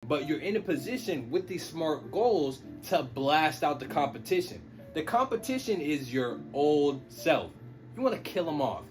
but you're in a position with these SMART goals to blast out the competition. The competition is your old self. You want to kill him off.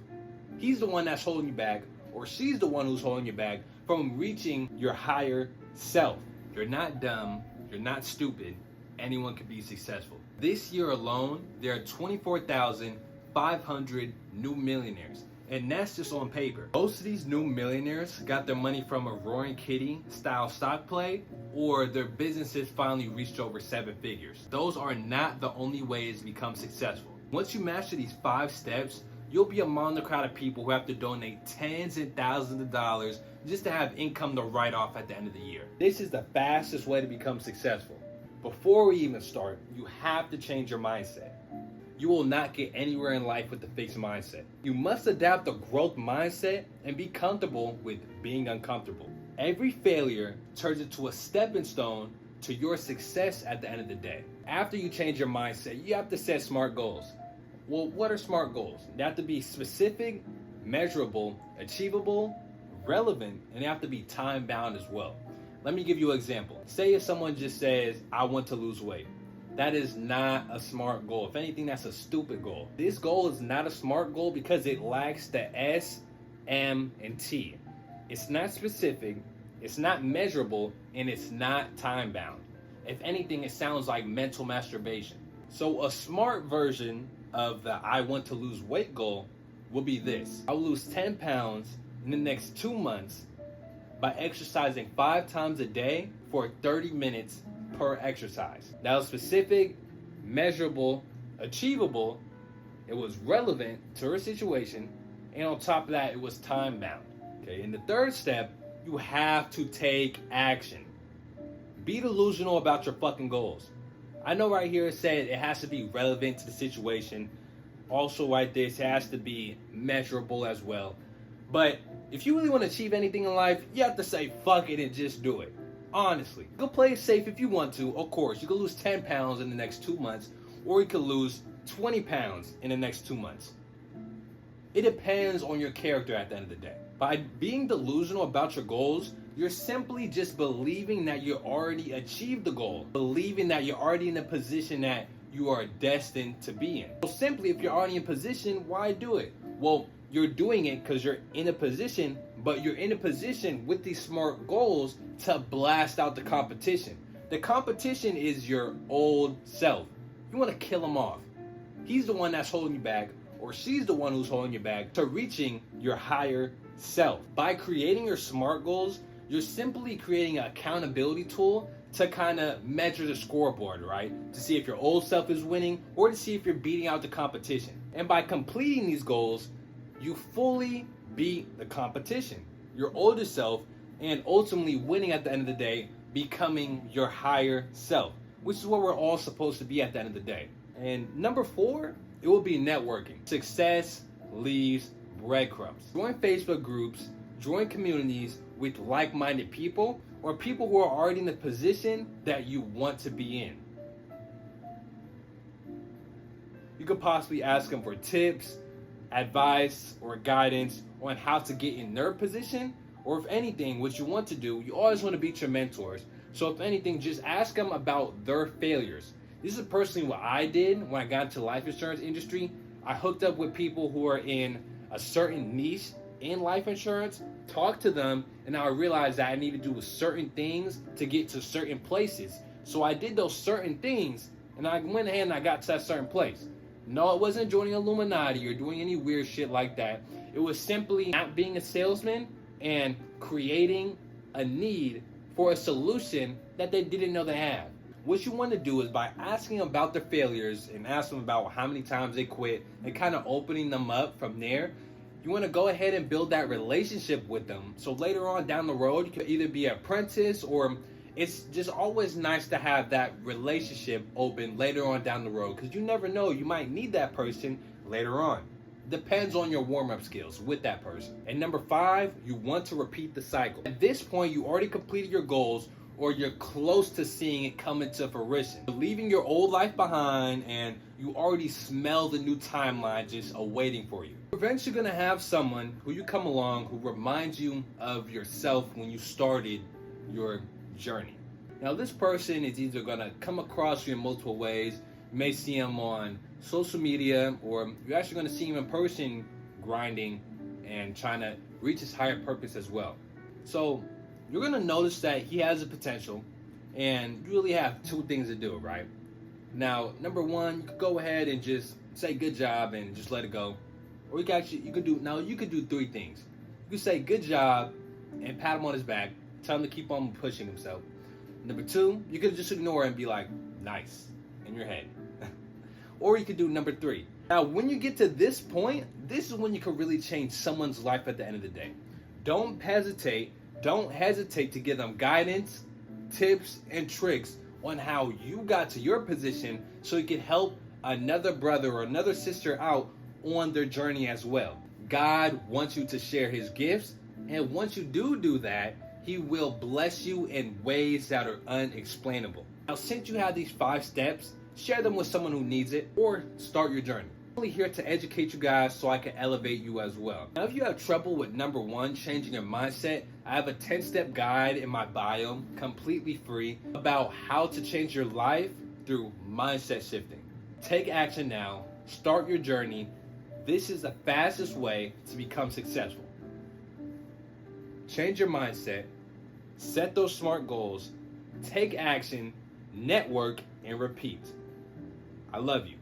He's the one that's holding you back, or she's the one who's holding you back from reaching your higher self. You're not dumb. You're not stupid. Anyone can be successful. This year alone, there are 24,500 new millionaires. And that's just on paper. Most of these new millionaires got their money from a Roaring Kitty style stock play, or their businesses finally reached over 7 figures. Those are not the only ways to become successful. Once you master these 5 steps, you'll be among the crowd of people who have to donate tens and thousands of dollars just to have income to write off at the end of the year. This is the fastest way to become successful. Before we even start, you have to change your mindset. You will not get anywhere in life with the fixed mindset. You must adapt a growth mindset and be comfortable with being uncomfortable. Every failure turns into a stepping stone to your success at the end of the day. After you change your mindset, you have to set SMART goals. Well, what are SMART goals? They have to be specific, measurable, achievable, relevant, and they have to be time bound as well. Let me give you an example. Say if someone just says, I want to lose weight. That is not a SMART goal. If anything, that's a stupid goal. This goal is not a SMART goal because it lacks the S, M, and T. It's not specific, it's not measurable, and it's not time bound. If anything, it sounds like mental masturbation. So a SMART version of the I want to lose weight goal will be this. I'll lose 10 pounds in the next 2 months by exercising 5 times a day for 30 minutes per exercise. That was specific, measurable, achievable, it was relevant to her situation, and on top of that, it was time bound. Okay, in the third step, you have to take action. Be delusional about your fucking goals. I know right here it said it has to be relevant to the situation. Also right there, it has to be measurable as well. But if you really want to achieve anything in life, you have to say fuck it and just do it. Honestly, go play it safe if you want to. Of course, you could lose 10 pounds in the next 2 months, or you could lose 20 pounds in the next 2 months. It depends on your character at the end of the day. By being delusional about your goals, you're simply just believing that you already achieved the goal, believing that you're already in a position that you are destined to be in. So simply, if you're already in position, why do it? Well, you're doing it because you're in a position, but you're in a position with these SMART goals to blast out the competition. The competition is your old self. You want to kill him off. He's the one that's holding you back, or she's the one who's holding you back to reaching your higher self. By creating your SMART goals, you're simply creating an accountability tool to kind of measure the scoreboard, right? To see if your old self is winning or to see if you're beating out the competition. And by completing these goals, you fully beat the competition, your older self, and ultimately winning at the end of the day, becoming your higher self, which is what we're all supposed to be at the end of the day. And number 4, it will be networking. Success leaves breadcrumbs. Join Facebook groups, join communities with like-minded people, or people who are already in the position that you want to be in. You could possibly ask them for tips, advice, or guidance on how to get in their position, or if anything, what you want to do, you always want to beat your mentors. So if anything, just ask them about their failures. This is personally what I did when I got into the life insurance industry. I hooked up with people who are in a certain niche in life insurance, talked to them, and I realized that I needed to do certain things to get to certain places. So I did those certain things, and I went ahead and I got to that certain place. No, it wasn't joining Illuminati or doing any weird shit like that. It was simply not being a salesman and creating a need for a solution that they didn't know they had. What you want to do is by asking about their failures and asking about how many times they quit and kind of opening them up from there, you want to go ahead and build that relationship with them. So later on down the road, you can either be an apprentice, or it's just always nice to have that relationship open later on down the road, because you never know, you might need that person later on. Depends on your warm-up skills with that person. And number 5, you want to repeat the cycle. At this point, you already completed your goals, or you're close to seeing it come into fruition. You're leaving your old life behind, and you already smell the new timeline just awaiting for you. You're eventually gonna have someone who you come along who reminds you of yourself when you started your journey. Now, this person is either going to come across you in multiple ways. You may see him on social media, or you're actually going to see him in person grinding and trying to reach his higher purpose as well. So you're going to notice that he has a potential, and you really have two things to do, right? Now, number one, you could go ahead and just say good job and just let it go. Or you could do three things. You could say good job and pat him on his back, tell him to keep on pushing himself. Number two, you could just ignore it and be like, nice, in your head. Or you could do number three. Now, when you get to this point, this is when you can really change someone's life at the end of the day. Don't hesitate to give them guidance, tips, and tricks on how you got to your position so you can help another brother or another sister out on their journey as well. God wants you to share his gifts, and once you do that, he will bless you in ways that are unexplainable. Now, since you have these 5 steps, share them with someone who needs it, or start your journey. I'm only here to educate you guys so I can elevate you as well. Now, if you have trouble with number 1, changing your mindset, I have a 10-step guide in my bio, completely free, about how to change your life through mindset shifting. Take action now, start your journey. This is the fastest way to become successful. Change your mindset, set those SMART goals, take action, network, and repeat. I love you.